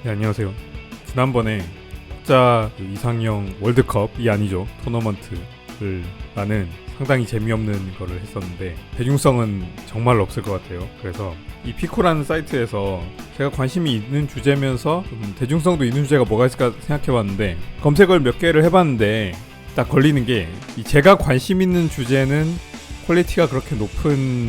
네, 안녕하세요. 지난번에 자 이상형 월드컵이 아니죠. 토너먼트를 라는 상당히 재미없는 거를 했었는데 대중성은 정말 없을 것 같아요. 그래서 이 피코라는 사이트에서 제가 관심이 있는 주제면서 좀 대중성도 있는 주제가 뭐가 있을까 생각해봤는데 검색을 몇 개를 해봤는데 딱 걸리는 게 이 제가 관심 있는 주제는 퀄리티가 그렇게 높은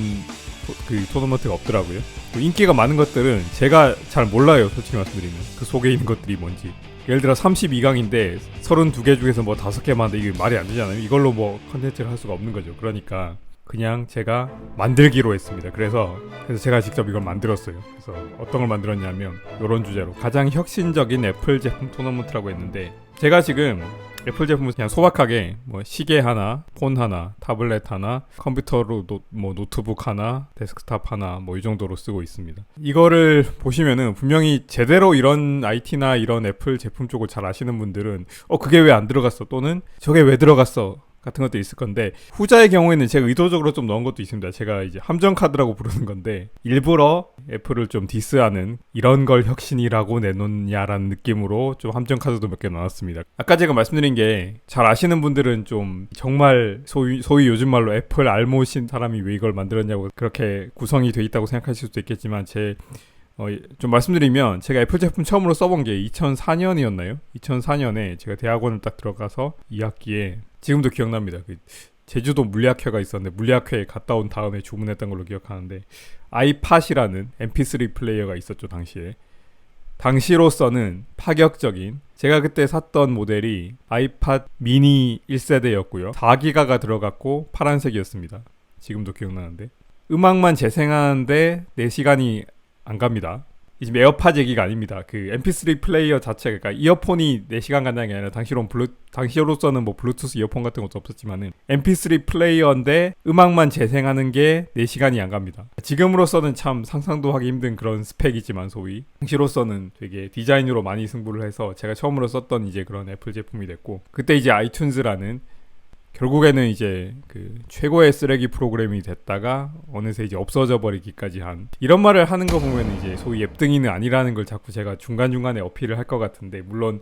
그 토너먼트가 없더라고요. 인기가 많은 것들은 제가 잘 몰라요. 솔직히 말씀드리면 그 속에 있는 것들이 뭔지. 예를 들어 32강인데 32개 중에서 뭐 5개만 하는데 이게 말이 안 되잖아요. 이걸로 뭐 컨텐츠를 할 수가 없는 거죠. 그러니까 그냥 제가 만들기로 했습니다. 그래서 제가 직접 이걸 만들었어요. 그래서 어떤 걸 만들었냐면 이런 주제로 가장 혁신적인 애플 제품 토너먼트라고 했는데, 제가 지금 애플 제품은 그냥 소박하게 뭐 시계 하나, 폰 하나, 타블렛 하나, 컴퓨터로 뭐 노트북 하나, 데스크탑 하나 뭐 이 정도로 쓰고 있습니다. 이거를 보시면은 분명히 제대로 이런 IT나 이런 애플 제품 쪽을 잘 아시는 분들은 그게 왜 안 들어갔어? 또는 저게 왜 들어갔어? 같은 것도 있을 건데, 후자의 경우에는 제가 의도적으로 좀 넣은 것도 있습니다. 제가 이제 함정 카드라고 부르는 건데, 일부러 애플을 좀 디스하는 이런 걸 혁신이라고 내놓냐라는 느낌으로 좀 함정 카드도 몇 개 넣었습니다. 아까 제가 말씀드린 게 잘 아시는 분들은 좀 정말 소위 요즘 말로 애플 알못인 사람이 왜 이걸 만들었냐고 그렇게 구성이 돼 있다고 생각하실 수도 있겠지만, 좀 말씀드리면 제가 애플 제품 처음으로 써본 게 2004년이었나요? 2004년에 제가 대학원을 딱 들어가서 2학기에, 지금도 기억납니다. 제주도 물리학회가 있었는데 물리학회에 갔다 온 다음에 주문했던 걸로 기억하는데, 아이팟이라는 mp3 플레이어가 있었죠. 당시로서는 파격적인, 제가 그때 샀던 모델이 아이팟 미니 1세대였고요 4기가가 들어갔고 파란색이었습니다. 지금도 기억나는데, 음악만 재생하는데 4시간이 안 갑니다. 지금 에어팟 얘기가 아닙니다. 그 mp3 플레이어 자체가, 그러니까 이어폰이 4시간 간다는 게 아니라 당시로서는 뭐 블루투스 이어폰 같은 것도 없었지만은 mp3 플레이어인데 음악만 재생하는 게 4시간이 안 갑니다. 지금으로서는 참 상상도 하기 힘든 그런 스펙이지만, 소위 당시로서는 되게 디자인으로 많이 승부를 해서 제가 처음으로 썼던 이제 그런 애플 제품이 됐고, 그때 이제 아이튠즈라는, 결국에는 이제 그 최고의 쓰레기 프로그램이 됐다가 어느새 이제 없어져 버리기까지 한, 이런 말을 하는 거 보면 이제 소위 앱등이는 아니라는 걸 자꾸 제가 중간중간에 어필을 할 것 같은데, 물론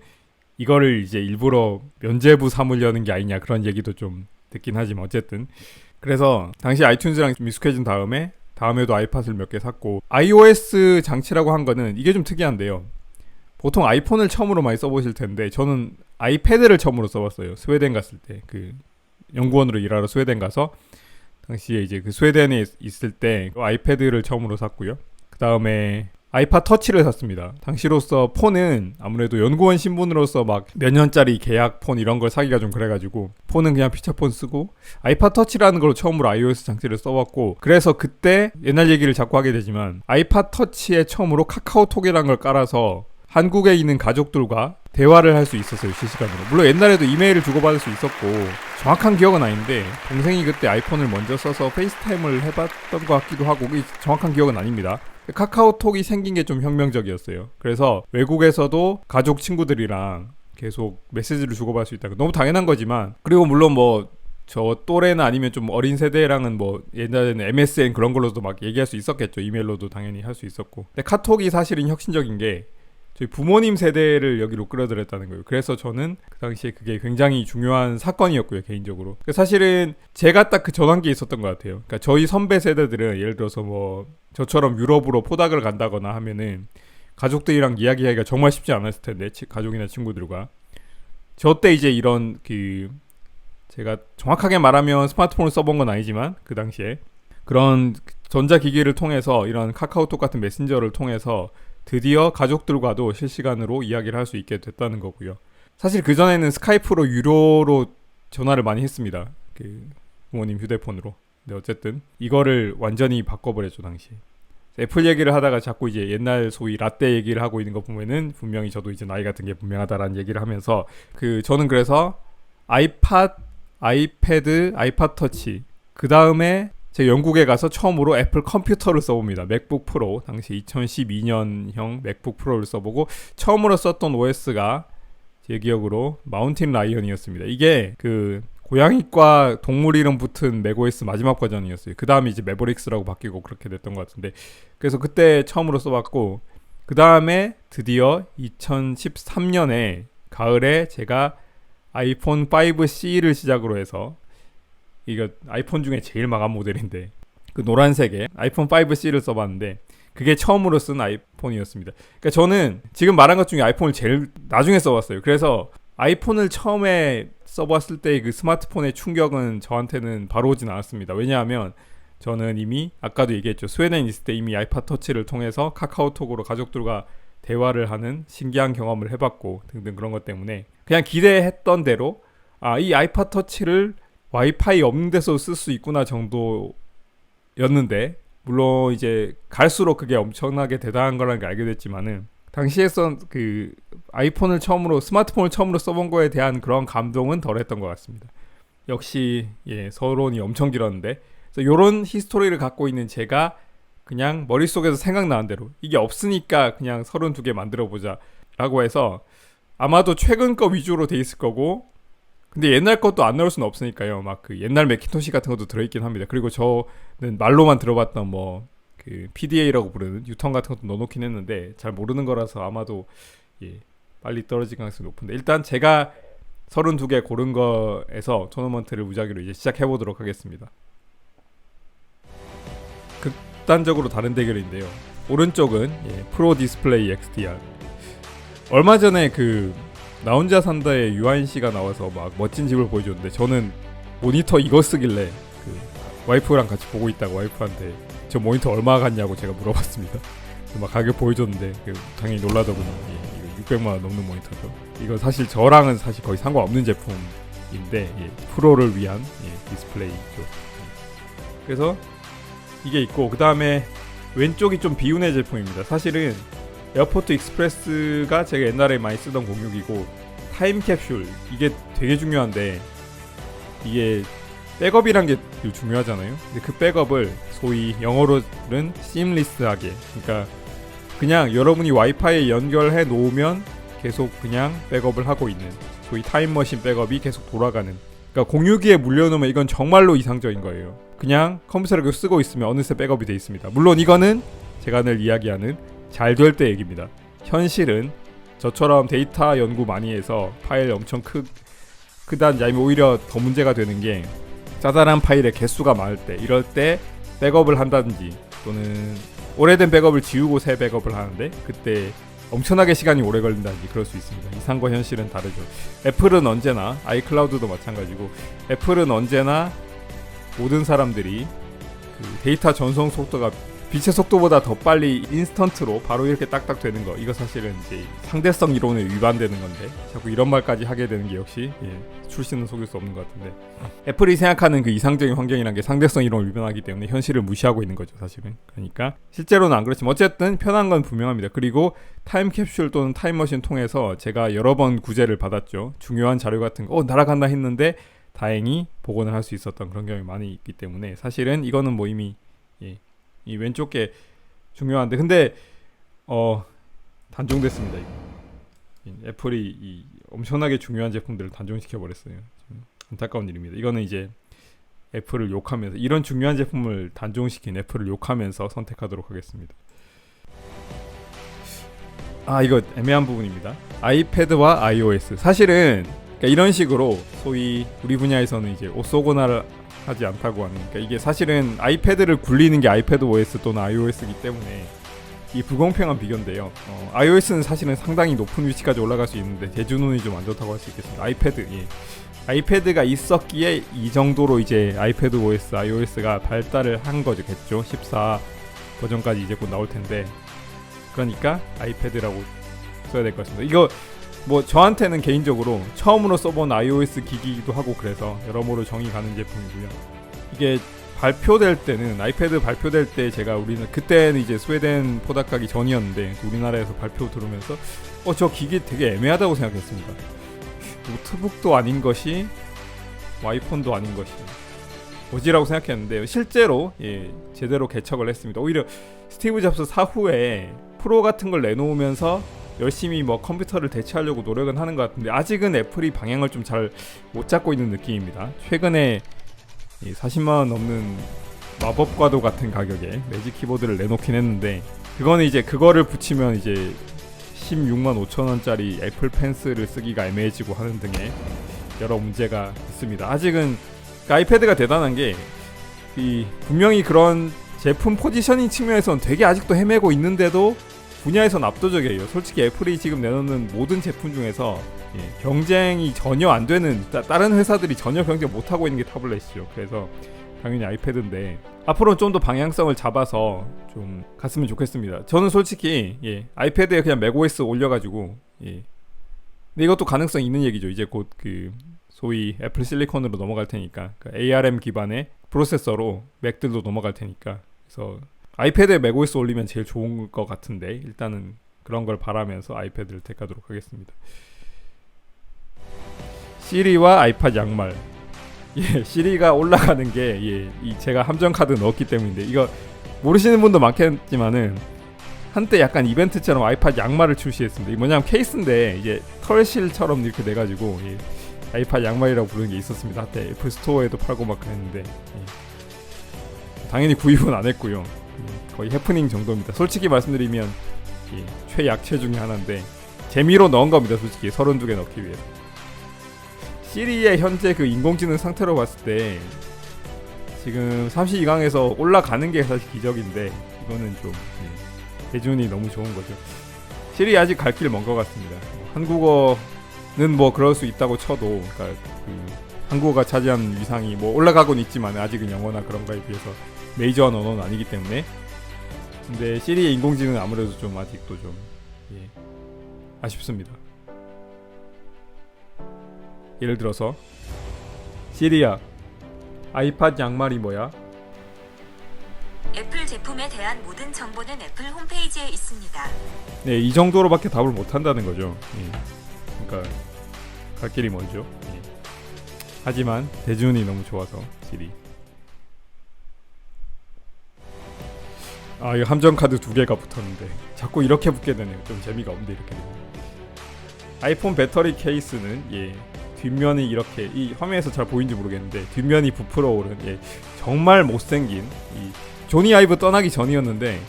이거를 이제 일부러 면죄부 삼으려는 게 아니냐 그런 얘기도 좀 듣긴 하지만, 어쨌든 그래서 당시 아이튠즈랑 미숙해진 다음에도 아이팟을 몇 개 샀고, iOS 장치라고 한 거는 이게 좀 특이한데요. 보통 아이폰을 처음으로 많이 써보실 텐데 저는 아이패드를 처음으로 써봤어요. 스웨덴 갔을 때, 그 연구원으로 일하러 스웨덴 가서 당시에 이제 그 스웨덴에 있을 때 아이패드를 처음으로 샀고요. 그 다음에 아이팟 터치를 샀습니다. 당시로서 폰은 아무래도 연구원 신분으로서 막 몇 년짜리 계약 폰 이런 걸 사기가 좀 그래가지고 폰은 그냥 피처폰 쓰고, 아이팟 터치라는 걸로 처음으로 iOS 장치를 써봤고, 그래서 그때 옛날 얘기를 자꾸 하게 되지만 아이팟 터치에 처음으로 카카오톡이라는 걸 깔아서 한국에 있는 가족들과 대화를 할 수 있었어요, 실시간으로. 물론 옛날에도 이메일을 주고받을 수 있었고, 정확한 기억은 아닌데 동생이 그때 아이폰을 먼저 써서 페이스타임을 해봤던 것 같기도 하고, 정확한 기억은 아닙니다. 카카오톡이 생긴 게 좀 혁명적이었어요. 그래서 외국에서도 가족 친구들이랑 계속 메시지를 주고받을 수 있다. 너무 당연한 거지만, 그리고 물론 뭐 저 또래나 아니면 좀 어린 세대랑은 뭐 옛날에는 MSN 그런 걸로도 막 얘기할 수 있었겠죠. 이메일로도 당연히 할 수 있었고. 근데 카톡이 사실은 혁신적인 게 저희 부모님 세대를 여기로 끌어들였다는 거예요. 그래서 저는 그 당시에 그게 굉장히 중요한 사건이었고요, 개인적으로. 사실은 제가 딱 그 전환기에 있었던 것 같아요. 그러니까 저희 선배 세대들은 예를 들어서 뭐 저처럼 유럽으로 포닥을 간다거나 하면은 가족들이랑 이야기하기가 정말 쉽지 않았을 텐데, 가족이나 친구들과. 저 때 이제 이런 제가 정확하게 말하면 스마트폰을 써본 건 아니지만 그 당시에 그런 전자기기를 통해서, 이런 카카오톡 같은 메신저를 통해서 드디어 가족들과도 실시간으로 이야기를 할 수 있게 됐다는 거고요. 사실 그전에는 스카이프로 유료로 전화를 많이 했습니다. 그 부모님 휴대폰으로. 근데 어쨌든 이거를 완전히 바꿔버렸죠, 당시. 애플 얘기를 하다가 자꾸 이제 옛날 소위 라떼 얘기를 하고 있는 거 보면은 분명히 저도 이제 나이 같은 게 분명하다라는 얘기를 하면서, 저는 그래서 아이팟, 아이패드, 아이팟 터치, 그 다음에 제가 영국에 가서 처음으로 애플 컴퓨터를 써봅니다. 맥북 프로, 당시 2012년형 맥북 프로를 써보고, 처음으로 썼던 OS가 제 기억으로 마운틴 라이언이었습니다. 이게 그 고양이과 동물 이름 붙은 맥OS 마지막 버전이었어요. 그 다음에 이제 매버릭스라고 바뀌고 그렇게 됐던 것 같은데, 그래서 그때 처음으로 써봤고, 그 다음에 드디어 2013년에 가을에 제가 아이폰 5C를 시작으로 해서, 이거 아이폰 중에 제일 마감 모델인데 그 노란색의 아이폰 5C를 써봤는데 그게 처음으로 쓴 아이폰이었습니다. 그러니까 저는 지금 말한 것 중에 아이폰을 제일 나중에 써봤어요. 그래서 아이폰을 처음에 써봤을 때 그 스마트폰의 충격은 저한테는 바로 오진 않았습니다. 왜냐하면 저는 이미 아까도 얘기했죠. 스웨덴에 있을 때 이미 아이팟 터치를 통해서 카카오톡으로 가족들과 대화를 하는 신기한 경험을 해봤고 등등 그런 것 때문에 그냥 기대했던 대로 이 아이팟 터치를 와이파이 없는 데서 쓸 수 있구나 정도였는데, 물론 이제 갈수록 그게 엄청나게 대단한 거라는 걸 알게 됐지만은 당시에 그 아이폰을 처음으로, 스마트폰을 처음으로 써본 거에 대한 그런 감동은 덜했던 것 같습니다. 역시 서론이 엄청 길었는데, 그래서 이런 히스토리를 갖고 있는 제가 그냥 머릿속에서 생각나는 대로 이게 없으니까 그냥 32개 만들어보자 라고 해서, 아마도 최근 거 위주로 돼 있을 거고, 근데 옛날 것도 안 넣을 수는 없으니까요. 막 그 옛날 매킨토시 같은 것도 들어있긴 합니다. 그리고 저는 말로만 들어봤던 뭐 그 PDA라고 부르는 유턴 같은 것도 넣어놓긴 했는데 잘 모르는 거라서 아마도 빨리 떨어질 가능성이 높은데, 일단 제가 32개 고른 거에서 토너먼트를 무작위로 이제 시작해보도록 하겠습니다. 극단적으로 다른 대결인데요. 오른쪽은 프로 디스플레이 XDR. 얼마 전에 나 혼자 산다에 유한 씨가 나와서 막 멋진 집을 보여줬는데, 저는 모니터 이거 쓰길래 와이프랑 같이 보고 있다가 와이프한테 저 모니터 얼마 갔냐고 제가 물어봤습니다. 막 가격 보여줬는데 당연히 놀라더군요. 이거 600만 원 넘는 모니터죠. 이거 사실 저랑은 사실 거의 상관없는 제품인데 프로를 위한 디스플레이죠. 그래서 이게 있고, 그 다음에 왼쪽이 좀 비운의 제품입니다. 사실은 에어포트 익스프레스가 제가 옛날에 많이 쓰던 06이고, 타임캡슐 이게 되게 중요한데, 이게 백업이란 게 중요하잖아요. 근데 그 백업을 소위 영어로는 seamless하게, 그러니까 그냥 여러분이 와이파이에 연결해 놓으면 계속 그냥 백업을 하고 있는 소위 타임머신 백업이 계속 돌아가는, 그러니까 062에 물려놓으면 이건 정말로 이상적인 거예요. 그냥 컴퓨터를 쓰고 있으면 어느새 백업이 돼 있습니다. 물론 이거는 제가 늘 이야기하는 잘 될 때 얘기입니다. 현실은 저처럼 데이터 연구 많이 해서 파일 엄청 크다든지 아니면 오히려 더 문제가 되는 게 짜잘한 파일의 개수가 많을 때, 이럴 때 백업을 한다든지 또는 오래된 백업을 지우고 새 백업을 하는데 그때 엄청나게 시간이 오래 걸린다든지 그럴 수 있습니다. 이상과 현실은 다르죠. 애플은 언제나, 아이클라우드도 마찬가지고, 애플은 언제나 모든 사람들이 데이터 전송 속도가 빛의 속도보다 더 빨리 인스턴트로 바로 이렇게 딱딱 되는 거, 이거 사실은 이제 상대성 이론에 위반되는 건데 자꾸 이런 말까지 하게 되는 게 역시 출신은 속일 수 없는 것 같은데, 애플이 생각하는 그 이상적인 환경이란 게 상대성 이론을 위반하기 때문에 현실을 무시하고 있는 거죠 사실은. 그러니까 실제로는 안 그렇지만 어쨌든 편한 건 분명합니다. 그리고 타임캡슐 또는 타임머신 통해서 제가 여러 번 구제를 받았죠. 중요한 자료 같은 거 날아간다 했는데 다행히 복원을 할 수 있었던 그런 경험이 많이 있기 때문에, 사실은 이거는 뭐 이미 이 왼쪽 게 중요한데, 근데 단종됐습니다. 애플이 이 엄청나게 중요한 제품들을 단종시켜 버렸어요. 안타까운 일입니다. 이거는 이제 애플을 욕하면서, 이런 중요한 제품을 단종시킨 애플을 욕하면서 선택하도록 하겠습니다. 이거 애매한 부분입니다. 아이패드와 iOS. 사실은 그러니까 이런 식으로 소위 우리 분야에서는 이제 오소고나를 하지 않다고 하는, 그러니까 이게 사실은 아이패드를 굴리는 게 아이패드 OS 또는 iOS이기 때문에 이 불공평한 비교인데요. iOS는 사실은 상당히 높은 위치까지 올라갈 수 있는데 대중론이 좀 안 좋다고 할 수 있겠습니다. 아이패드가 있었기에 이 정도로 이제 아이패드 OS, iOS가 발달을 한 거겠죠. 14 버전까지 이제 곧 나올 텐데, 그러니까 아이패드라고 써야 될 것 같습니다. 이거 뭐 저한테는 개인적으로 처음으로 써본 iOS 기기이기도 하고 그래서 여러모로 정이 가는 제품이고요. 이게 발표될 때는, 아이패드 발표될 때 우리는 그때는 이제 스웨덴 포닥 가기 전이었는데 우리나라에서 발표 들으면서 저 기기 되게 애매하다고 생각했습니다. 노트북도 아닌 것이 와이폰도 아닌 것이 뭐지라고 생각했는데 실제로 제대로 개척을 했습니다. 오히려 스티브 잡스 사후에 프로 같은 걸 내놓으면서 열심히 뭐 컴퓨터를 대체하려고 노력은 하는 것 같은데 아직은 애플이 방향을 좀 잘 못 잡고 있는 느낌입니다. 최근에 40만 원 넘는 마법과도 같은 가격에 매직 키보드를 내놓긴 했는데 그거는 이제 그거를 붙이면 이제 16만 5천 원짜리 애플 펜슬을 쓰기가 애매해지고 하는 등의 여러 문제가 있습니다. 아직은 그 아이패드가 대단한 게 이 분명히 그런 제품 포지셔닝 측면에서는 되게 아직도 헤매고 있는데도 분야에선 압도적이에요. 솔직히 애플이 지금 내놓는 모든 제품 중에서 경쟁이 전혀 안 되는 다른 회사들이 전혀 경쟁 못 하고 있는 게 타블렛이죠. 그래서 당연히 아이패드인데 앞으로는 좀 더 방향성을 잡아서 좀 갔으면 좋겠습니다. 저는 솔직히 아이패드에 그냥 맥OS 올려가지고 근데 이것도 가능성 있는 얘기죠. 이제 곧 그 소위 애플 실리콘으로 넘어갈 테니까 그 ARM 기반의 프로세서로 맥들도 넘어갈 테니까 그래서 아이패드에 맥OS 올리면 제일 좋은 것 같은데 일단은 그런 걸 바라면서 아이패드를 택하도록 하겠습니다. 시리와 아이팟 양말. 시리가 올라가는 게 제가 함정 카드 넣었기 때문인데 이거 모르시는 분도 많겠지만은 한때 약간 이벤트처럼 아이팟 양말을 출시했습니다. 이게 뭐냐면 케이스인데 이제 털실처럼 이렇게 돼가지고 아이팟 양말이라고 부르는 게 있었습니다. 한때 애플 스토어에도 팔고 막 그랬는데 당연히 구입은 안 했고요. 거의 해프닝 정도입니다. 솔직히 말씀드리면 최약체 중에 하나인데 재미로 넣은 겁니다. 솔직히 32개 넣기 위해서. 시리의 현재 그 인공지능 상태로 봤을 때 지금 32강에서 올라가는 게 사실 기적인데 이거는 좀 대준이 너무 좋은 거죠. 시리 아직 갈 길 먼 것 같습니다. 한국어는 뭐 그럴 수 있다고 쳐도 그러니까 그 한국어가 차지한 위상이 뭐 올라가곤 있지만 아직은 영어나 그런 거에 비해서 메이저한 언어는 아니기 때문에 근데 시리의 인공지능은 아무래도 좀 아직도 좀 아쉽습니다. 예를 들어서 시리야 아이팟 양말이 뭐야? 애플 제품에 대한 모든 정보는 애플 홈페이지에 있습니다. 네, 이 정도로밖에 답을 못 한다는 거죠. 그러니까 갈 길이 멀죠. 하지만 대준이 너무 좋아서 시리. 이거 함정 카드 2개가 붙었는데 자꾸 이렇게 붙게 되네요. 좀 재미가 없는데 이렇게 되면. 아이폰 배터리 케이스는 뒷면이 이렇게 이 화면에서 잘 보이는지 모르겠는데 뒷면이 부풀어 오른 정말 못생긴 이 조니 아이브 떠나기 전이었는데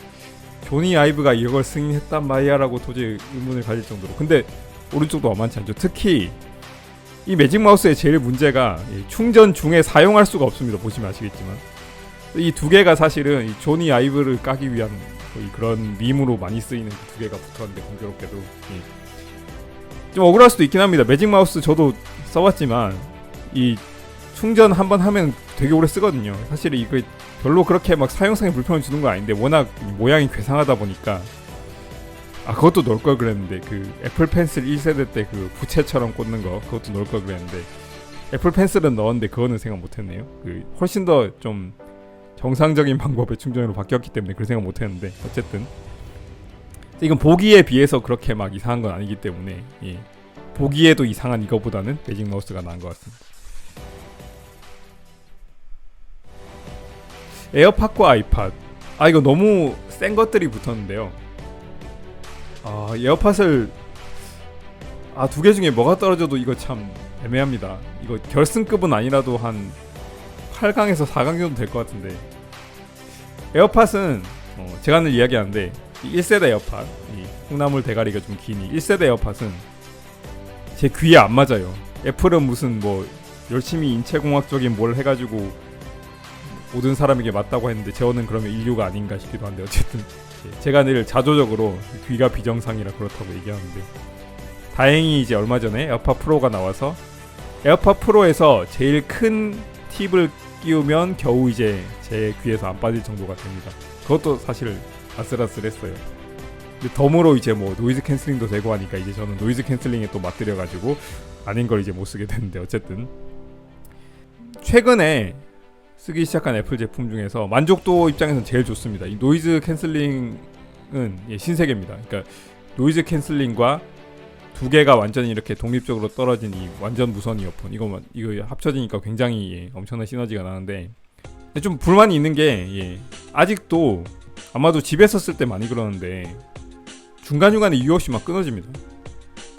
조니 아이브가 이걸 승인했단 말이야라고 도저히 의문을 가질 정도로. 근데 오른쪽도 만만치 않죠. 특히 이 매직 마우스의 제일 문제가 충전 중에 사용할 수가 없습니다. 보시면 아시겠지만 이 2개가 사실은 이 조니 아이브를 까기 위한 거의 그런 밈으로 많이 쓰이는 그 2개가 붙었는데 공교롭게도 좀 억울할 수도 있긴 합니다. 매직 마우스 저도 써봤지만 이 충전 한번 하면 되게 오래 쓰거든요. 사실 이거 별로 그렇게 막 사용성에 불편을 주는 건 아닌데 워낙 모양이 괴상하다 보니까 그것도 넣을 걸 그랬는데 그 애플 펜슬 1세대 때 그 부채처럼 꽂는 거 그것도 넣을 걸 그랬는데 애플 펜슬은 넣었는데 그거는 생각 못했네요. 그 훨씬 더 좀 정상적인 방법의 충전으로 바뀌었기 때문에 그 생각 못했는데 어쨌든 이건 보기에 비해서 그렇게 막 이상한 건 아니기 때문에 보기에도 이상한 이거보다는 매직 마우스가 나은 것 같습니다. 에어팟과 아이팟 이거 너무 센 것들이 붙었는데요. 에어팟을 2개 중에 뭐가 떨어져도 이거 참 애매합니다. 이거 결승급은 아니라도 한 8강에서 4강 정도 될 것 같은데 에어팟은 제가 늘 이야기하는데 1세대 에어팟 이 콩나물 대가리가 좀 기니 1세대 에어팟은 제 귀에 안 맞아요. 애플은 무슨 뭐 열심히 인체공학적인 뭘 해가지고 모든 사람에게 맞다고 했는데 저는 그러면 인류가 아닌가 싶기도 한데 어쨌든 제가 늘 자조적으로 귀가 비정상이라 그렇다고 얘기하는데 다행히 이제 얼마 전에 에어팟 프로가 나와서 에어팟 프로에서 제일 큰 팁을 끼우면 겨우 이제 제 귀에서 안 빠질 정도가 됩니다. 그것도 사실 아슬아슬했어요. 근데 덤으로 이제 뭐 노이즈 캔슬링도 되고 하니까 이제 저는 노이즈 캔슬링에 또 맞들여가지고 아닌 걸 이제 못 쓰게 됐는데 어쨌든 최근에 쓰기 시작한 애플 제품 중에서 만족도 입장에서는 제일 좋습니다. 이 노이즈 캔슬링은 신세계입니다. 그러니까 노이즈 캔슬링과 2개가 완전히 이렇게 독립적으로 떨어진 이 완전 무선 이어폰 이거 합쳐지니까 굉장히 엄청난 시너지가 나는데 좀 불만이 있는 게 아직도 아마도 집에서 쓸 때 많이 그러는데 중간중간에 이유 없이 막 끊어집니다.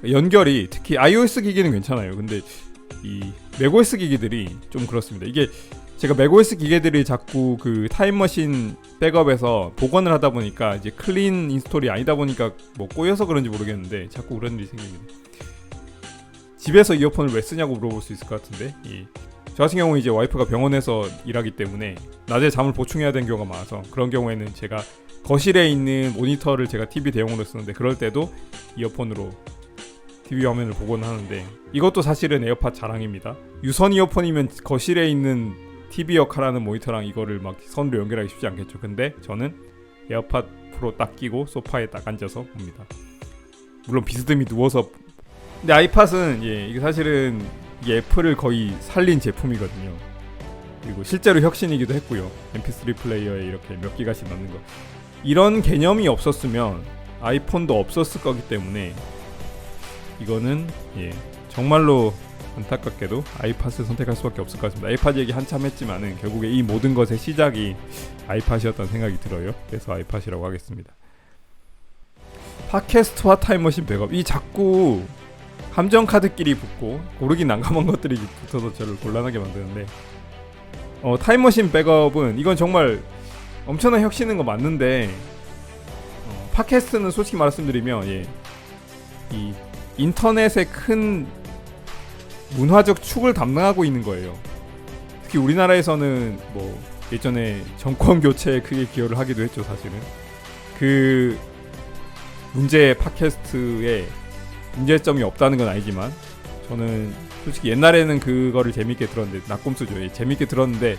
연결이 특히 iOS 기기는 괜찮아요. 근데 이 macOS 기기들이 좀 그렇습니다. 이게 제가 맥OS 기계들이 자꾸 그 타임머신 백업에서 복원을 하다 보니까 이제 클린 인스톨이 아니다 보니까 뭐 꼬여서 그런지 모르겠는데 자꾸 그런 일이 생깁니다. 집에서 이어폰을 왜 쓰냐고 물어볼 수 있을 것 같은데, 저 같은 경우 이제 와이프가 병원에서 일하기 때문에 낮에 잠을 보충해야 되는 경우가 많아서 그런 경우에는 제가 거실에 있는 모니터를 제가 TV 대용으로 쓰는데 그럴 때도 이어폰으로 TV 화면을 보곤 하는데, 이것도 사실은 에어팟 자랑입니다. 유선 이어폰이면 거실에 있는 TV 역할하는 모니터랑 이거를 막 선으로 연결하기 쉽지 않겠죠. 근데 저는 에어팟 프로 딱 끼고 소파에 딱 앉아서 봅니다. 물론 비스듬히 누워서. 근데 아이팟은 이게 사실은 이게 애플을 거의 살린 제품이거든요. 그리고 실제로 혁신이기도 했고요. MP3 플레이어에 이렇게 몇 기가씩 넣는 거, 이런 개념이 없었으면 아이폰도 없었을 거기 때문에 이거는 정말로 안타깝게도 아이팟을 선택할 수밖에 없을 것 같습니다. 아이팟 얘기 한참 했지만은 결국에 이 모든 것의 시작이 아이팟이었다는 생각이 들어요. 그래서 아이팟이라고 하겠습니다. 팟캐스트와 타임머신 백업, 이 자꾸 함정 카드끼리 붙고 고르기 난감한 것들이 붙어서 저를 곤란하게 만드는데, 타임머신 백업은 이건 정말 엄청난 혁신인 거 맞는데, 팟캐스트는 솔직히 말씀드리면 이 인터넷의 큰 문화적 축을 담당하고 있는 거예요. 특히 우리나라에서는 뭐 예전에 정권 교체에 크게 기여를 하기도 했죠. 사실은 그 문제의 팟캐스트에 문제점이 없다는 건 아니지만, 저는 솔직히 옛날에는 그거를 재밌게 들었는데, 낙곰수죠. 재밌게 들었는데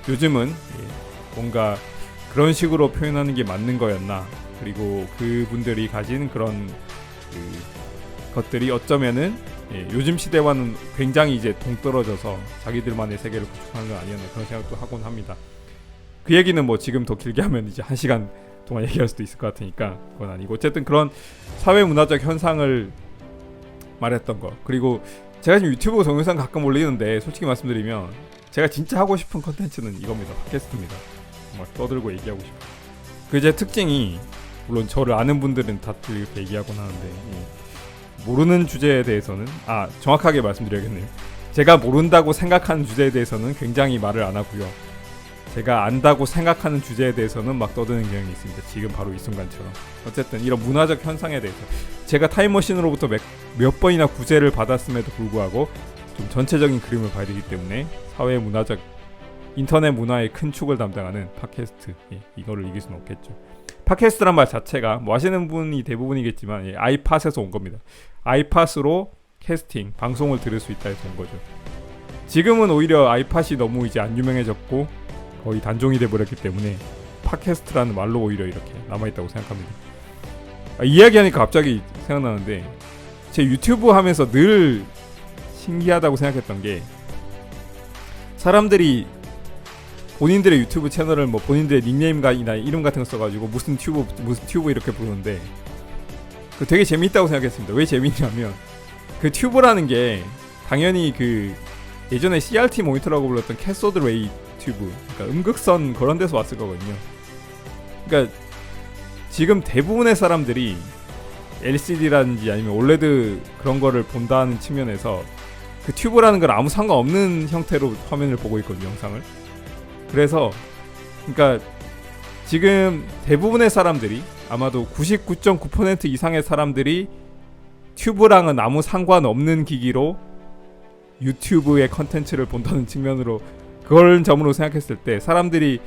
요즘은 뭔가 그런 식으로 표현하는 게 맞는 거였나, 그리고 그분들이 가진 그런 것들이 어쩌면은 요즘 시대와는 굉장히 이제 동떨어져서 자기들만의 세계를 구축하는 건 아니었나, 그런 생각도 하곤 합니다. 그 얘기는 뭐 지금 더 길게 하면 이제 1시간 동안 얘기할 수도 있을 것 같으니까 그건 아니고, 어쨌든 그런 사회 문화적 현상을 말했던 거. 그리고 제가 지금 유튜브 동영상 가끔 올리는데 솔직히 말씀드리면 제가 진짜 하고 싶은 컨텐츠는 이겁니다. 팟캐스트입니다. 정말 떠들고 얘기하고 싶어요. 그 제 특징이, 물론 저를 아는 분들은 다들 이렇게 얘기하곤 하는데, 모르는 주제에 대해서는 정확하게 말씀드려야겠네요. 제가 모른다고 생각하는 주제에 대해서는 굉장히 말을 안 하고요. 제가 안다고 생각하는 주제에 대해서는 막 떠드는 경향이 있습니다. 지금 바로 이 순간처럼. 어쨌든 이런 문화적 현상에 대해서 제가 타임머신으로부터 몇 번이나 구제를 받았음에도 불구하고 좀 전체적인 그림을 봐야 되기 때문에, 사회 문화적 인터넷 문화의 큰 축을 담당하는 팟캐스트, 이거를 이길 수는 없겠죠. 팟캐스트란 말 자체가 뭐 아시는 분이 대부분이겠지만 아이팟에서 온 겁니다. 아이팟으로 캐스팅, 방송을 들을 수 있다 해서 온 거죠. 지금은 오히려 아이팟이 너무 이제 안 유명해졌고 거의 단종이 돼버렸기 때문에 팟캐스트라는 말로 오히려 이렇게 남아있다고 생각합니다. 이야기하니까 갑자기 생각나는데, 제 유튜브 하면서 늘 신기하다고 생각했던 게, 사람들이 본인들의 유튜브 채널을 뭐 본인들의 닉네임이나 이름 같은 거 써가지고 무슨 튜브 이렇게 부르는데, 그 되게 재미있다고 생각했습니다. 왜 재미있냐면, 그 튜브라는 게 당연히 그 예전에 CRT 모니터라고 불렀던 캐소드 레이 튜브, 그러니까 음극선 그런 데서 왔을 거거든요. 그러니까 지금 대부분의 사람들이 LCD라든지 아니면 OLED 그런 거를 본다는 측면에서 그 튜브라는 건 아무 상관없는 형태로 화면을 보고 있거든요, 영상을. 그래서 그러니까 지금 대부분의 사람들이, 아마도 99.9% 이상의 사람들이 튜브랑은 아무 상관없는 기기로 유튜브의 컨텐츠를 본다는 측면으로, 그걸 점으로 생각했을 때 사람들이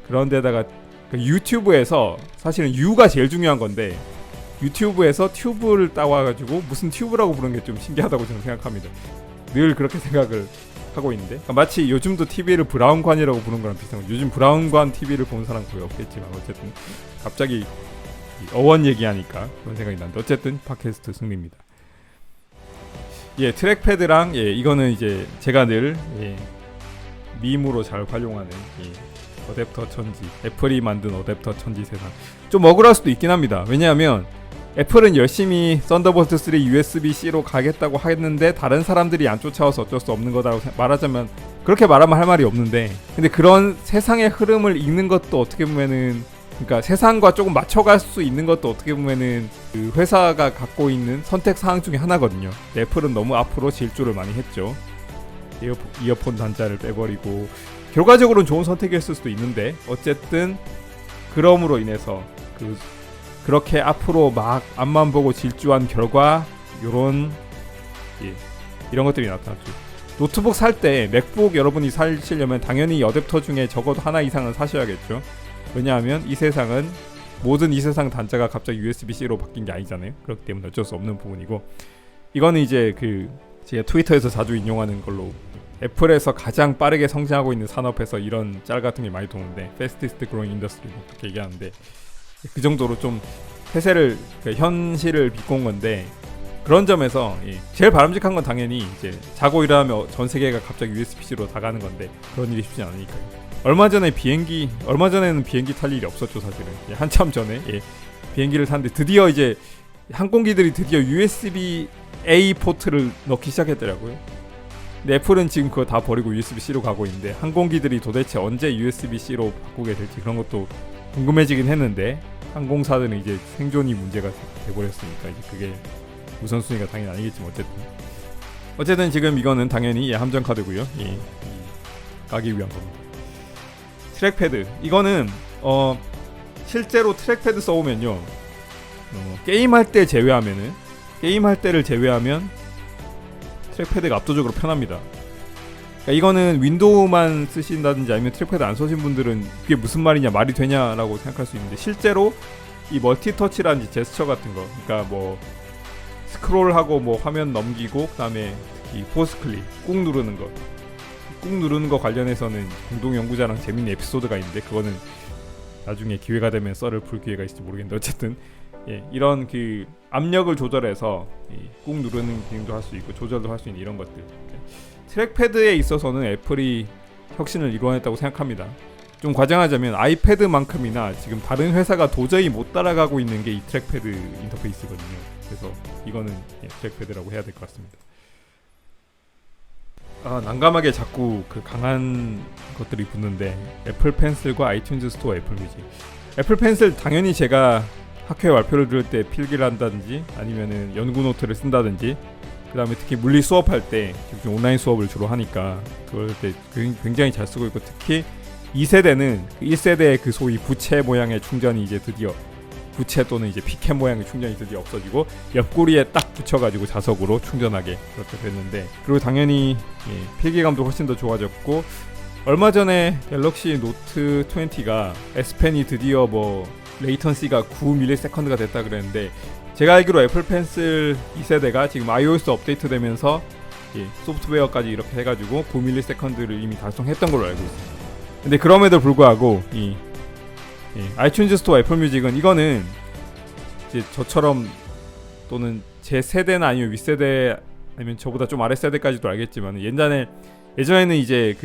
그런 데다가 유튜브에서 사실은 U가 제일 중요한 건데, 유튜브에서 튜브를 따와가지고 무슨 튜브라고 부르는 게 좀 신기하다고 저는 생각합니다. 늘 그렇게 생각을 하고 있는데, 그러니까 마치 요즘도 TV를 브라운관이라고 부르는 거랑 비슷한 거죠. 요즘 브라운관 TV를 본 사람 거의 없겠지만, 어쨌든 갑자기 어원 얘기하니까 그런 생각이 나는데, 어쨌든 팟캐스트 승리입니다. 트랙패드랑 이거는 이제 제가 늘 밈으로 잘 활용하는 어댑터 천지, 애플이 만든 어댑터 천지 세상. 좀 억울할 수도 있긴 합니다. 왜냐하면 애플은 열심히 썬더볼트 3 USB-C로 가겠다고 했는데 다른 사람들이 안 쫓아와서 어쩔 수 없는 거다라고 말하자면, 그렇게 말하면 할 말이 없는데, 근데 그런 세상의 흐름을 읽는 것도 어떻게 보면은, 그러니까 세상과 조금 맞춰갈 수 있는 것도 어떻게 보면은 그 회사가 갖고 있는 선택 사항 중에 하나거든요. 애플은 너무 앞으로 질주를 많이 했죠. 이어폰 단자를 빼버리고 결과적으로는 좋은 선택이었을 수도 있는데 어쨌든 그럼으로 인해서 그렇게 앞으로 막 앞만 보고 질주한 결과 이런 것들이 나타났죠. 노트북 살 때 맥북 여러분이 사시려면 당연히 어댑터 중에 적어도 하나 이상은 사셔야겠죠. 왜냐하면 모든 이 세상 단자가 갑자기 USB-C로 바뀐 게 아니잖아요. 그렇기 때문에 어쩔 수 없는 부분이고, 이거는 이제 제가 트위터에서 자주 인용하는 걸로 애플에서 가장 빠르게 성장하고 있는 산업에서 이런 짤 같은 게 많이 도는데 fastest growing industry 그렇게 얘기하는데, 그 정도로 좀 폐쇄를 현실을 비꼰 건데, 그런 점에서 제일 바람직한 건 당연히 이제 자고 일어나면 전 세계가 갑자기 USB-C로 다 가는 건데 그런 일이 쉽지 않으니까요. 얼마 전에는 비행기 탈 일이 없었죠. 사실은 한참 전에 비행기를 탔는데 드디어 이제 항공기들이 드디어 USB-A 포트를 넣기 시작했더라고요. 근데 애플은 지금 그거 다 버리고 USB-C로 가고 있는데 항공기들이 도대체 언제 USB-C로 바꾸게 될지 그런 것도 궁금해지긴 했는데, 항공사들은 이제 생존이 문제가 돼버렸으니까 이제 그게 우선순위가 당연히 아니겠지만 어쨌든 지금 이거는 당연히 함정 카드고요. 까기 위한 겁니다. 트랙패드, 이거는 실제로 트랙패드 써보면요, 게임할 때를 제외하면 트랙패드가 압도적으로 편합니다. 그러니까 이거는 윈도우만 쓰신다든지 아니면 트랙패드 안 쓰신 분들은 그게 무슨 말이냐, 말이 되냐라고 생각할 수 있는데, 실제로 이 멀티터치라든지 제스처 같은 거, 그러니까 뭐 스크롤하고 뭐 화면 넘기고 그다음에 특히 포스 클릭 꾹 누르는 거 관련해서는 공동 연구자랑 재밌는 에피소드가 있는데, 그거는 나중에 기회가 되면 썰을 풀 기회가 있을지 모르겠는데, 어쨌든 이런 압력을 조절해서 꾹 누르는 기능도 할 수 있고 조절도 할 수 있는 이런 것들, 트랙패드에 있어서는 애플이 혁신을 이루어냈다고 생각합니다. 좀 과장하자면 아이패드만큼이나 지금 다른 회사가 도저히 못 따라가고 있는 게 이 트랙패드 인터페이스거든요. 그래서 이거는 트랙패드라고 해야 될 것 같습니다. 난감하게 자꾸 강한 것들이 붙는데, 애플 펜슬과 아이튠즈 스토어, 애플 뮤직. 애플 펜슬 당연히 제가 학교에 발표를 들을 때 필기를 한다든지 아니면은 연구 노트를 쓴다든지, 그 다음에 특히 물리 수업할 때 지금 온라인 수업을 주로 하니까 그럴 때 굉장히 잘 쓰고 있고, 특히 2세대는 1세대의 그 소위 부채 모양의 충전이 이제 드디어, 부채 또는 이제 피켓 모양의 충전이 드디어 없어지고 옆구리에 딱 붙여가지고 자석으로 충전하게 그렇게 됐는데, 그리고 당연히 필기감도 훨씬 더 좋아졌고, 얼마 전에 갤럭시 노트 20가 S펜이 드디어 레이턴시가 9ms가 됐다 그랬는데, 제가 알기로 애플 펜슬 2세대가 지금 iOS 업데이트 되면서 소프트웨어까지 이렇게 해가지고 9ms를 이미 달성했던 걸로 알고 있습니다. 근데 그럼에도 불구하고 아이튠즈 스토어, 애플 뮤직은 이거는 이제 저처럼 또는 제 세대나 아니면 윗세대 아니면 저보다 좀 아랫세대까지도 알겠지만, 예전에는 이제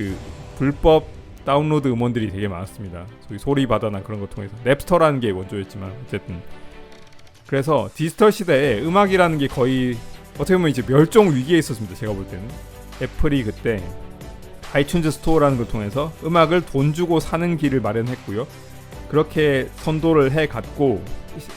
불법 다운로드 음원들이 되게 많았습니다. 소리 바다나 그런 거 통해서 랩스터라는 게 원조였지만, 어쨌든 그래서 디지털 시대에 음악이라는 게 거의 어떻게 보면 이제 멸종 위기에 있었습니다. 제가 볼 때는 애플이 그때 아이튠즈 스토어라는 걸 통해서 음악을 돈 주고 사는 길을 마련했고요. 그렇게 선도를 해갔고,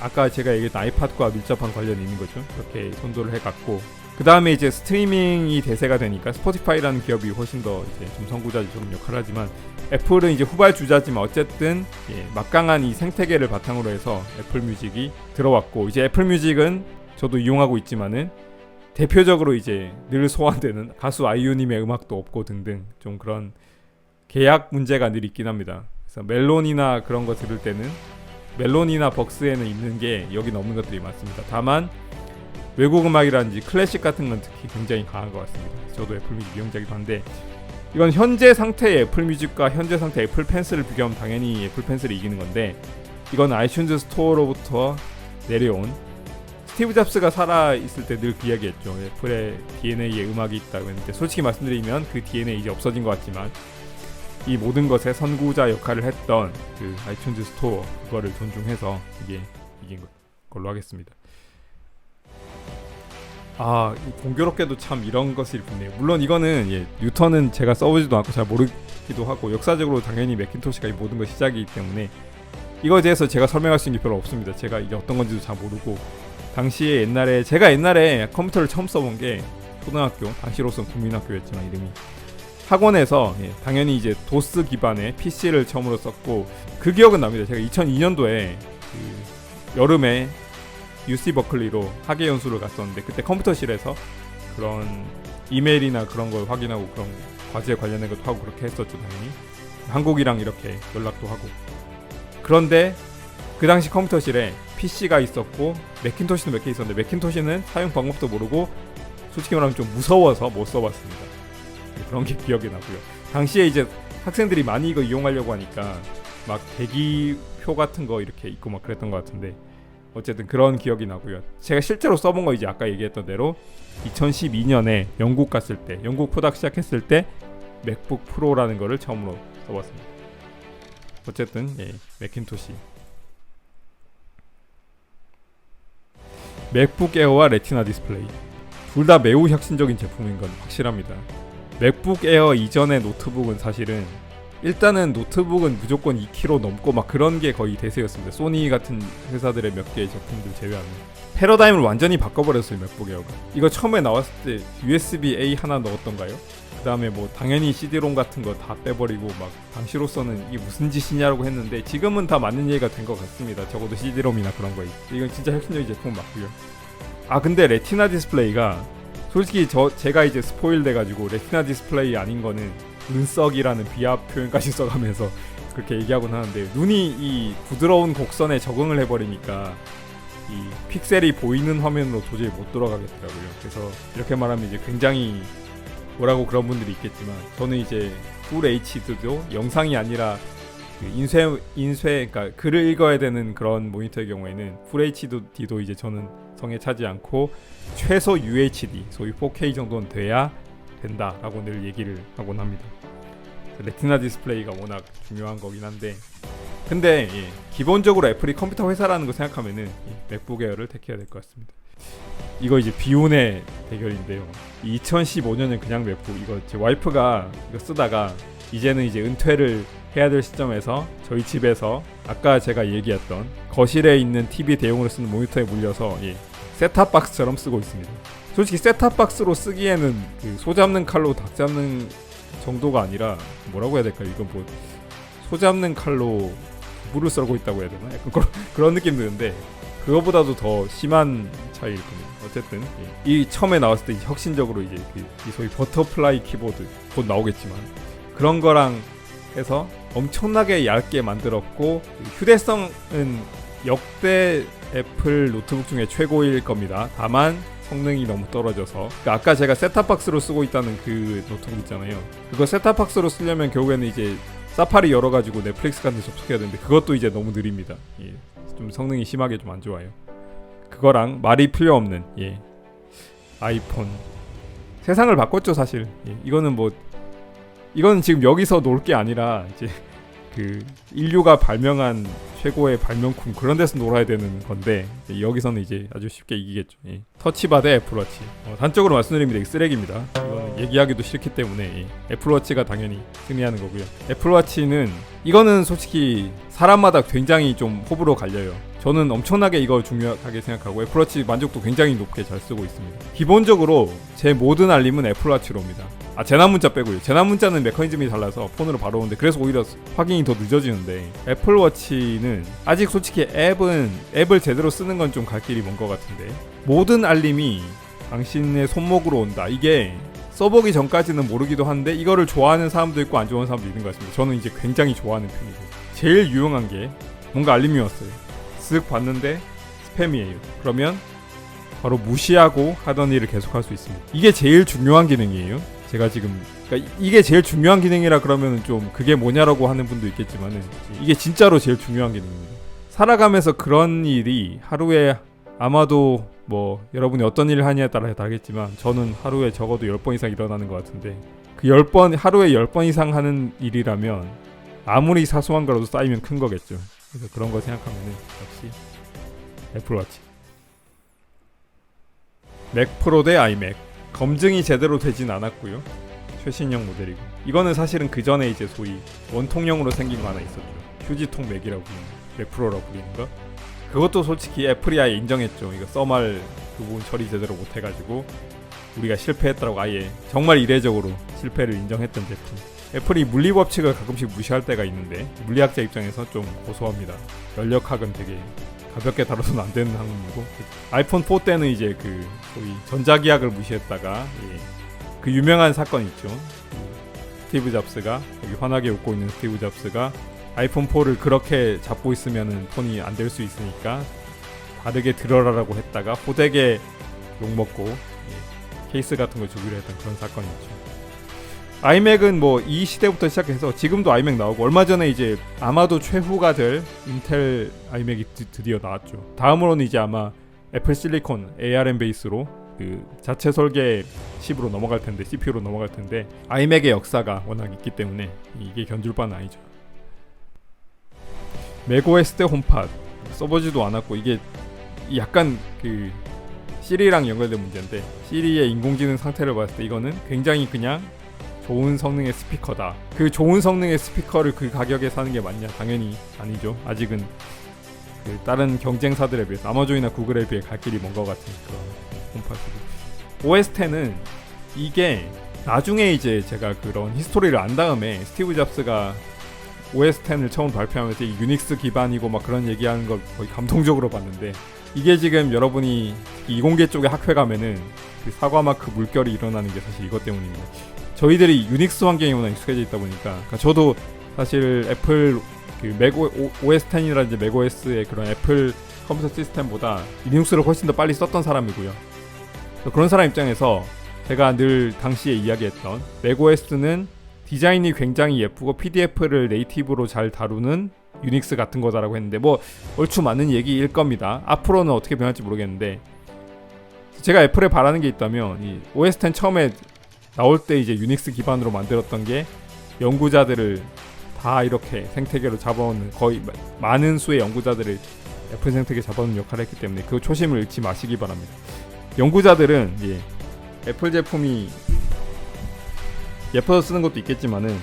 아까 제가 얘기했던 아이팟과 밀접한 관련이 있는 거죠. 그렇게 선도를 해갔고, 그 다음에 이제 스트리밍이 대세가 되니까 스포티파이라는 기업이 훨씬 더 이제 좀 선구자처럼 역할을 하지만, 애플은 이제 후발주자지만 어쨌든 막강한 이 생태계를 바탕으로 해서 애플 뮤직이 들어왔고, 이제 애플 뮤직은 저도 이용하고 있지만은 대표적으로 이제 늘 소환되는 가수 아이유님의 음악도 없고 등등 좀 그런 계약 문제가 늘 있긴 합니다. 그래서 멜론이나 그런 거 들을 때는 멜론이나 벅스에는 있는 게 여기는 없는 것들이 많습니다. 다만 외국 음악이라든지 클래식 같은 건 특히 굉장히 강한 것 같습니다. 저도 애플 뮤직 이용자이기도 한데, 이건 현재 상태의 애플 뮤직과 현재 상태의 애플 펜슬을 비교하면 당연히 애플 펜슬이 이기는 건데, 이건 아이튠즈 스토어로부터 내려온, 스티브 잡스가 살아있을 때 늘 그 이야기했죠. 애플의 DNA에 음악이 있다고 했는데, 솔직히 말씀드리면 그 DNA 이제 없어진 것 같지만 이 모든 것의 선구자 역할을 했던 그 아이튠즈 스토어, 그거를 존중해서 이게 이긴 걸로 하겠습니다. 공교롭게도 참 이런 것이 있네요. 물론 이거는 뉴턴은 제가 써보지도 않고 잘 모르기도 하고, 역사적으로 당연히 매킨토시가 이 모든 것 시작이기 때문에 이거에 대해서 제가 설명할 수 있는 게 별로 없습니다. 제가 이게 어떤 건지도 잘 모르고, 제가 옛날에 컴퓨터를 처음 써본 게 초등학교, 당시로서는 국민학교였지만 이름이 학원에서 당연히 이제 도스 기반의 PC를 처음으로 썼고 그 기억은 납니다. 제가 2002년도에 그 여름에 UC 버클리로 학예 연수를 갔었는데 그때 컴퓨터실에서 그런 이메일이나 그런 걸 확인하고 그런 과제 관련된 것도 하고 그렇게 했었죠. 당연히 한국이랑 이렇게 연락도 하고. 그런데 그 당시 컴퓨터실에 PC가 있었고 매킨토시도 몇 개 있었는데 매킨토시는 사용 방법도 모르고 솔직히 말하면 좀 무서워서 못 써봤습니다. 그런 게 기억이 나고요. 당시에 이제 학생들이 많이 이거 이용하려고 하니까 막 대기표 같은 거 이렇게 있고 막 그랬던 것 같은데 어쨌든 그런 기억이 나고요. 제가 실제로 써본 거 이제 아까 얘기했던 대로 2012년에 영국 갔을 때, 영국 포닥 시작했을 때 맥북 프로라는 거를 처음으로 써봤습니다. 어쨌든 매킨토시. 맥북 에어와 레티나 디스플레이 둘 다 매우 혁신적인 제품인 건 확실합니다. 맥북 에어 이전의 노트북은 사실은 일단은 노트북은 무조건 2kg 넘고 막 그런 게 거의 대세였습니다. 소니 같은 회사들의 몇 개의 제품들 제외하면 패러다임을 완전히 바꿔버렸어요. 맥북 에어가. 이거 처음에 나왔을 때 USB-A 하나 넣었던가요? 그 다음에 뭐 당연히 CD롬 같은 거 다 빼버리고 막 당시로서는 이게 무슨 짓이냐라고 했는데 지금은 다 맞는 얘기가 된 것 같습니다. 적어도 CD롬이나 그런 거에 이건 진짜 혁신적인 제품 맞고요. 아 근데 레티나 디스플레이가 솔직히 제가 이제 스포일 돼가지고 레티나 디스플레이 아닌 거는 눈썩이라는 비하 표현까지 써가면서 그렇게 얘기하곤 하는데 눈이 이 부드러운 곡선에 적응을 해버리니까 이 픽셀이 보이는 화면으로 도저히 못 돌아가겠더라고요. 그래서 이렇게 말하면 이제 굉장히 뭐라고 그런 분들이 있겠지만 저는 이제 풀 HD도 영상이 아니라 그 인쇄 그러니까 글을 읽어야 되는 그런 모니터의 경우에는 풀 HD도 이제 저는 성에 차지 않고 최소 UHD 소위 4K 정도는 돼야 된다라고 늘 얘기를 하곤 합니다. 레티나 디스플레이가 워낙 중요한 거긴 한데 근데 기본적으로 애플이 컴퓨터 회사라는 거 생각하면은 맥북 에어를 택해야 될 것 같습니다. 이거 이제 비운의 대결인데요. 2015년은 그냥 맥북 이거 제 와이프가 이거 쓰다가 이제는 이제 은퇴를 해야 될 시점에서 저희 집에서 아까 제가 얘기했던 거실에 있는 TV 대용으로 쓰는 모니터에 물려서 셋탑박스처럼 쓰고 있습니다. 솔직히 셋탑박스로 쓰기에는 그 소 잡는 칼로 닭 잡는 정도가 아니라 뭐라고 해야 될까요? 이건 뭐 소 잡는 칼로 물을 썰고 있다고 해야 되나? 약간 그런 느낌 드는데 그거보다도 더 심한 차이일 겁니다. 어쨌든 이 처음에 나왔을 때 혁신적으로 이제 이 소위 버터플라이 키보드 곧 나오겠지만 그런 거랑 해서 엄청나게 얇게 만들었고 휴대성은 역대 애플 노트북 중에 최고일 겁니다. 다만 성능이 너무 떨어져서 그러니까 아까 제가 셋탑박스로 쓰고 있다는 그 노트북 있잖아요. 그거 셋탑박스로 쓰려면 결국에는 이제 사파리 열어가지고 넷플릭스 같은 데 접속해야 되는데 그것도 이제 너무 느립니다. 좀 성능이 심하게 좀 안 좋아요. 그거랑 말이 필요 없는 아이폰 세상을 바꿨죠 사실. 이거는 지금 여기서 놀 게 아니라 이제 그 인류가 발명한 최고의 발명품 그런 데서 놀아야 되는 건데 여기서는 이제 아주 쉽게 이기겠죠. 터치바 대 애플워치. 단적으로 말씀드립니다. 이게 쓰레기입니다. 이거는 얘기하기도 싫기 때문에 애플워치가 당연히 승리하는 거고요. 애플워치는 이거는 솔직히 사람마다 굉장히 좀 호불호 갈려요. 저는 엄청나게 이거 중요하게 생각하고 애플워치 만족도 굉장히 높게 잘 쓰고 있습니다. 기본적으로 제 모든 알림은 애플워치로 옵니다. 재난 문자 빼고요. 재난 문자는 메커니즘이 달라서 폰으로 바로 오는데 그래서 오히려 확인이 더 늦어지는데 애플워치는 아직 솔직히 앱을 제대로 쓰는 건 좀 갈 길이 먼 것 같은데 모든 알림이 당신의 손목으로 온다. 이게 써보기 전까지는 모르기도 한데 이거를 좋아하는 사람도 있고 안 좋아하는 사람도 있는 것 같습니다. 저는 이제 굉장히 좋아하는 편이고 제일 유용한 게 뭔가 알림이 왔어요. 쓱 봤는데 스팸이에요. 그러면 바로 무시하고 하던 일을 계속할 수 있습니다. 이게 제일 중요한 기능이에요. 제가 지금 그러니까 이게 제일 중요한 기능이라 그러면 좀 그게 뭐냐라고 하는 분도 있겠지만은 이게 진짜로 제일 중요한 기능입니다. 살아가면서 그런 일이 하루에 아마도 뭐 여러분이 어떤 일을 하냐에 따라 다르겠지만 저는 하루에 적어도 10번 이상 일어나는 것 같은데 그 10번 하루에 10번 이상 하는 일이라면 아무리 사소한 거라도 쌓이면 큰 거겠죠. 그래서 그런 거 생각하면은 역시 애플워치. 맥 프로 대 아이맥. 검증이 제대로 되진 않았고요. 최신형 모델이고 이거는 사실은 그 전에 이제 소위 원통형으로 생긴 거 하나 있었죠. 휴지통 맥이라고 부르는 맥 프로라고 부르는 거. 그것도 솔직히 애플이 아예 인정했죠. 이거 써말 그 부분 처리 제대로 못 해가지고 우리가 실패했다고 아예 정말 이례적으로 실패를 인정했던 제품. 애플이 물리 법칙을 가끔씩 무시할 때가 있는데 물리학자 입장에서 좀 고소합니다. 연력학은 되게 가볍게 다뤄서는 안 되는 학문이고, 아이폰 4 때는 이제 그 소위 전자기학을 무시했다가 그 유명한 사건 있죠. 스티브 잡스가 여기 환하게 웃고 있는 스티브 잡스가 아이폰 4를 그렇게 잡고 있으면은 폰이 안 될 수 있으니까 다르게 들어라라고 했다가 호되게 욕먹고 케이스 같은 걸 주기로 했던 그런 사건이 있죠. 아이맥은 뭐 이 시대부터 시작해서 지금도 아이맥 나오고, 얼마 전에 이제 아마도 최후가 될 인텔 아이맥이 드디어 나왔죠. 다음으로는 이제 아마 애플 실리콘 ARM 베이스로 그 자체 설계 칩으로 넘어갈 텐데, CPU로 넘어갈 텐데, 아이맥의 역사가 워낙 있기 때문에 이게 견줄 바는 아니죠. 맥OS 때 홈팟 써보지도 않았고, 이게 약간 그 시리랑 연결된 문제인데, 시리의 인공지능 상태를 봤을 때 이거는 굉장히 그냥 좋은 성능의 스피커다. 그 좋은 성능의 스피커를 그 가격에 사는 게 맞냐? 당연히 아니죠. 아직은 그 다른 경쟁사들에 비해서 아마존이나 구글에 비해 갈 길이 먼 것 같으니까. 홈팟이고 OS X는 이게 나중에 이제 제가 그런 히스토리를 안 다음에 스티브 잡스가 OS X을 처음 발표하면서 이 유닉스 기반이고 막 그런 얘기하는 걸 거의 감동적으로 봤는데, 이게 지금 여러분이 이공계 쪽에 학회 가면은 그 사과 마크 물결이 일어나는 게 사실 이것 때문입니다. 저희들이 유닉스 환경에 워낙 익숙해져 있다 보니까, 그러니까 저도 사실 애플 그 맥 OS X이라든지 맥OS의 그런 애플 컴퓨터 시스템보다 리눅스를 훨씬 더 빨리 썼던 사람이고요. 그런 사람 입장에서 제가 늘 당시에 이야기했던 맥OS는 디자인이 굉장히 예쁘고 PDF를 네이티브로 잘 다루는 유닉스 같은 거다라고 했는데, 뭐 얼추 맞는 얘기일 겁니다. 앞으로는 어떻게 변할지 모르겠는데, 제가 애플에 바라는 게 있다면 이 OS X 처음에 나올 때 이제 유닉스 기반으로 만들었던 게 연구자들을 다 이렇게 생태계로 잡아오는, 거의 많은 수의 연구자들을 애플 생태계에 잡아오는 역할을 했기 때문에 그 초심을 잃지 마시기 바랍니다. 연구자들은 애플 제품이 예뻐서 쓰는 것도 있겠지만은,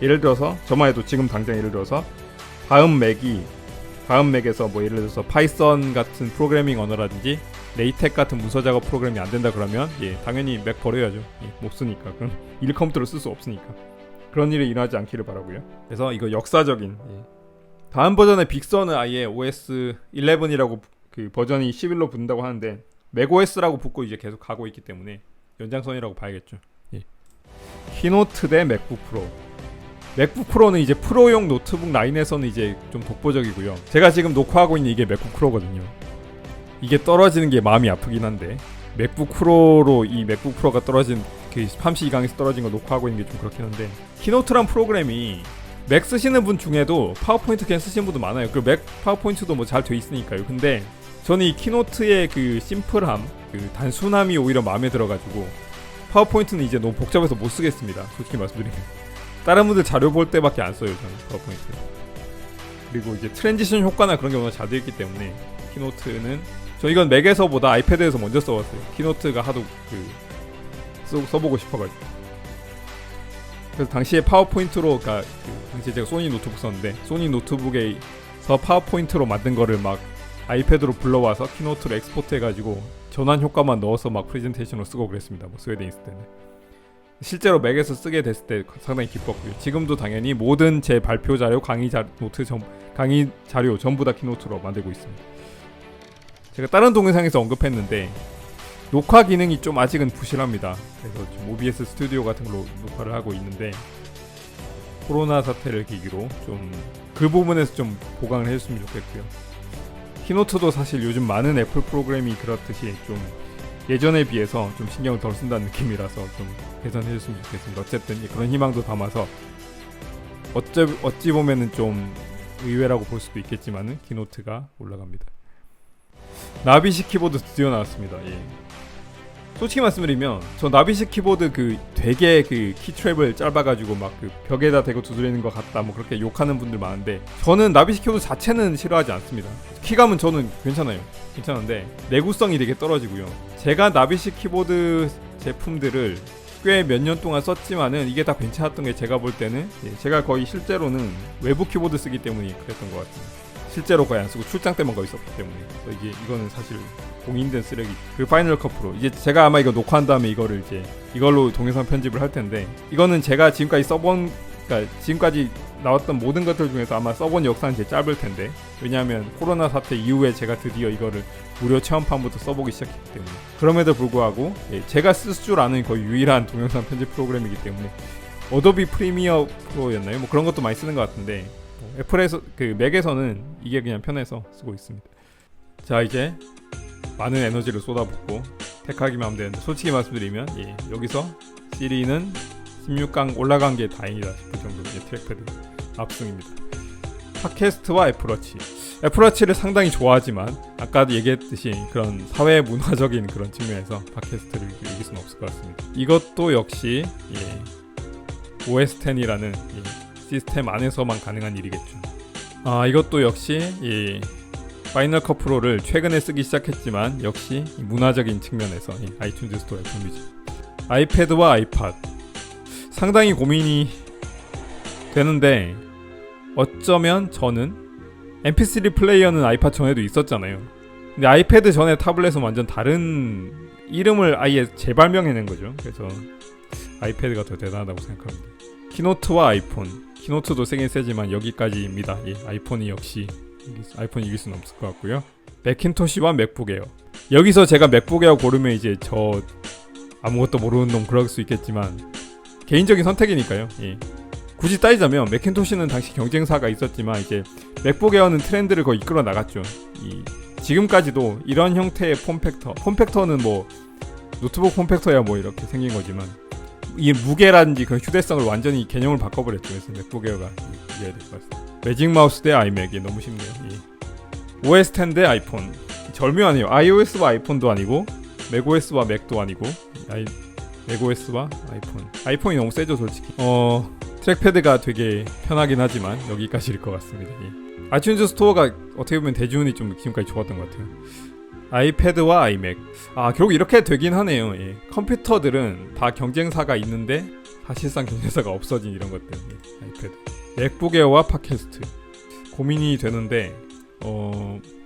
예를 들어서 저만 해도 지금 당장 예를 들어서 다음 맥에서 뭐 예를 들어서 파이썬 같은 프로그래밍 언어라든지 레이텍 같은 문서 작업 프로그램이 안 된다 그러면 당연히 맥 버려야죠. 못 쓰니까. 그럼 일 컴퓨터를 쓸 수 없으니까. 그런 일이 일어나지 않기를 바라고요. 그래서 이거 역사적인 다음 버전의 빅서는 아예 OS 11이라고 그 버전이 11로 붙는다고 하는데, 맥OS라고 붙고 이제 계속 가고 있기 때문에 연장선이라고 봐야겠죠. 키노트 대 맥북 프로. 맥북 프로는 이제 프로용 노트북 라인에서는 이제 좀 독보적이고요. 제가 지금 녹화하고 있는 이게 맥북 프로거든요. 이게 떨어지는 게 마음이 아프긴 한데, 맥북 프로로 이 맥북 프로가 떨어진 그 32강에서 떨어진 거 녹화하고 있는 게 좀 그렇긴 한데, 키노트란 프로그램이 맥 쓰시는 분 중에도 파워포인트 그냥 쓰시는 분도 많아요. 그리고 맥 파워포인트도 뭐 잘 돼 있으니까요. 근데 저는 이 키노트의 그 심플함, 그 단순함이 오히려 마음에 들어가지고 파워포인트는 이제 너무 복잡해서 못 쓰겠습니다. 솔직히 말씀드리면 다른 분들 자료 볼 때밖에 안 써요, 저는 파워포인트. 그리고 이제 트랜지션 효과나 그런 게 워낙 잘 되어 있기 때문에 키노트는, 저 이건 맥에서보다 아이패드에서 먼저 써봤어요. 키노트가 하도 써보고 싶어가지고. 그래서 당시에 파워포인트로, 그러니까 당시에 제가 소니 노트북 썼는데, 소니 노트북에서 파워포인트로 만든 거를 막 아이패드로 불러와서 키노트로 엑스포트 해가지고 전환 효과만 넣어서 막 프레젠테이션으로 쓰고 그랬습니다. 뭐 스웨덴에 있을 때는. 실제로 맥에서 쓰게 됐을 때 상당히 기뻤고요. 지금도 당연히 모든 제 발표 자료, 강의 자료 전부 다 키노트로 만들고 있습니다. 제가 다른 동영상에서 언급했는데 녹화 기능이 좀 아직은 부실합니다. 그래서 지금 OBS 스튜디오 같은 걸로 녹화를 하고 있는데, 코로나 사태를 계기로 좀 그 부분에서 좀 보강을 해줬으면 좋겠고요. 키노트도 사실 요즘 많은 애플 프로그램이 그렇듯이 좀 예전에 비해서 좀 신경을 덜 쓴다는 느낌이라서 좀 개선해줬으면 좋겠습니다. 어쨌든 그런 희망도 담아서 어찌 보면은 좀 의외라고 볼 수도 있겠지만은 키노트가 올라갑니다. 나비식 키보드 드디어 나왔습니다. 솔직히 말씀드리면 저 나비식 키보드 그 되게 그 키트랩을 짧아가지고 막 그 벽에다 대고 두드리는 것 같다 뭐 그렇게 욕하는 분들 많은데, 저는 나비식 키보드 자체는 싫어하지 않습니다. 키감은 저는 괜찮은데 내구성이 되게 떨어지고요. 제가 나비식 키보드 제품들을 꽤 몇 년 동안 썼지만은 이게 다 괜찮았던 게, 제가 볼 때는 제가 거의 실제로는 외부 키보드 쓰기 때문에 그랬던 것 같습니다. 실제로 거의 안 쓰고 출장 때만 거의 썼기 때문에 이거는 사실 공인된 쓰레기. 그 파이널 컷 프로 이제 제가 아마 이거 녹화한 다음에 이거를 이제 이걸로 동영상 편집을 할 텐데, 이거는 제가 지금까지 써본, 그러니까 지금까지 나왔던 모든 것들 중에서 아마 써본 역사는 제일 짧을 텐데, 왜냐하면 코로나 사태 이후에 제가 드디어 이거를 무료 체험판부터 써보기 시작했기 때문에. 그럼에도 불구하고 제가 쓸 줄 아는 거의 유일한 동영상 편집 프로그램이기 때문에, 어도비 프리미어 프로였나요? 뭐 그런 것도 많이 쓰는 것 같은데, 애플에서 그 맥에서는 이게 그냥 편해서 쓰고 있습니다. 자, 이제 많은 에너지를 쏟아붓고 택하기만 하면 되는데, 솔직히 말씀드리면 여기서 시리는 16강 올라간 게 다행이다 싶을 정도로 트랙패드 압승입니다. 팟캐스트와 애플워치. 애플워치를 상당히 좋아하지만 아까도 얘기했듯이 그런 사회 문화적인 그런 측면에서 팟캐스트를 이길 수는 없을 것 같습니다. 이것도 역시 OS X이라는 시스템 안에서만 가능한 일이겠죠. 이것도 역시 파이널 컷 프로를 최근에 쓰기 시작했지만 역시 문화적인 측면에서 아이튠즈 스토어 애플 뮤직. 아이패드와 아이팟. 상당히 고민이 되는데, 어쩌면 저는 mp3 플레이어는 아이팟 전에도 있었잖아요. 근데 아이패드 전에 타블렛은 완전 다른 이름을 아예 재발명해낸 거죠. 그래서 아이패드가 더 대단하다고 생각합니다. 키노트와 아이폰. 키노트도 세긴 세지만 여기까지입니다. 아이폰이 역시 아이폰 이길 수는 없을 것 같고요. 맥킨토시와 맥북 에어. 여기서 제가 맥북 에어 고르면 이제 저 아무것도 모르는 놈 그럴 수 있겠지만 개인적인 선택이니까요. 굳이 따지자면 맥킨토시는 당시 경쟁사가 있었지만 이제 맥북 에어는 트렌드를 거의 이끌어 나갔죠. 지금까지도 이런 형태의 폼팩터는 뭐 노트북 폼팩터야 뭐 이렇게 생긴 거지만, 이 무게라든지 그 휴대성을 완전히 개념을 바꿔버렸죠. 그래서 맥북 에어가 이겨야 될 것 같습니다. 매직 마우스 대 아이맥이 너무 쉽네요. OS X 대 아이폰. 절묘하네요. iOS와 아이폰도 아니고 맥OS와 맥도 아니고 맥OS와 아이폰. 아이폰이 너무 세죠 솔직히. 트랙패드가 되게 편하긴 하지만 여기까지일 것 같습니다. 아이튠즈 스토어가 어떻게 보면 대중이 좀 지금까지 좋았던 것 같아요. 아이패드와 아이맥. 결국 이렇게 되긴 하네요. 컴퓨터들은 다 경쟁사가 있는데 사실상 경쟁사가 없어진 이런 것들. 아이패드. 맥북 에어와 팟캐스트. 고민이 되는데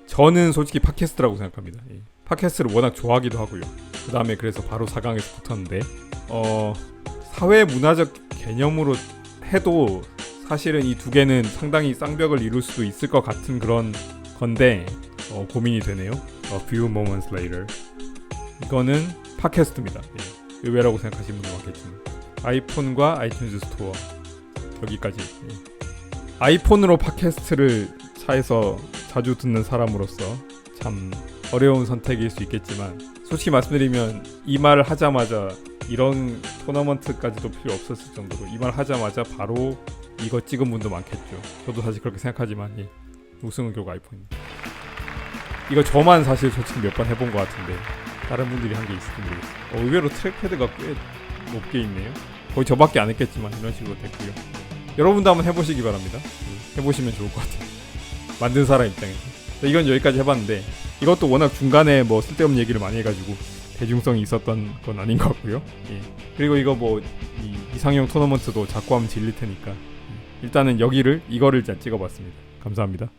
저는 솔직히 팟캐스트라고 생각합니다. 팟캐스트를 워낙 좋아하기도 하고요. 그 다음에 그래서 바로 4강에서 붙었는데, 사회 문화적 개념으로 해도 사실은 이 두 개는 상당히 쌍벽을 이룰 수도 있을 것 같은 그런 건데 고민이 되네요. A few moments later. 이거는 팟캐스트입니다. 의외라고 생각하시는 분들 많겠지만, 아이폰과 아이튠즈 스토어 여기까지. 아이폰으로 팟캐스트를 차에서 자주 듣는 사람으로서 참 어려운 선택일 수 있겠지만, 솔직히 말씀드리면 이 말을 하자마자 이런 토너먼트까지도 필요 없었을 정도로 이 말 하자마자 바로 이거 찍은 분도 많겠죠. 저도 사실 그렇게 생각하지만 우승은 결국 아이폰입니다. 이거 저만 사실 솔직히 몇 번 해본 것 같은데 다른 분들이 한 게 있을지 모르겠어요. 의외로 트랙패드가 꽤 높게 있네요. 거의 저밖에 안 했겠지만 이런 식으로 됐고요. 여러분도 한번 해보시기 바랍니다. 해보시면 좋을 것 같아요. 만든 사람 입장에서. 이건 여기까지 해봤는데, 이것도 워낙 중간에 뭐 쓸데없는 얘기를 많이 해가지고 대중성이 있었던 건 아닌 것 같고요. 그리고 이거 뭐 이상형 토너먼트도 자꾸 하면 질릴 테니까 일단은 이거를 찍어봤습니다. 감사합니다.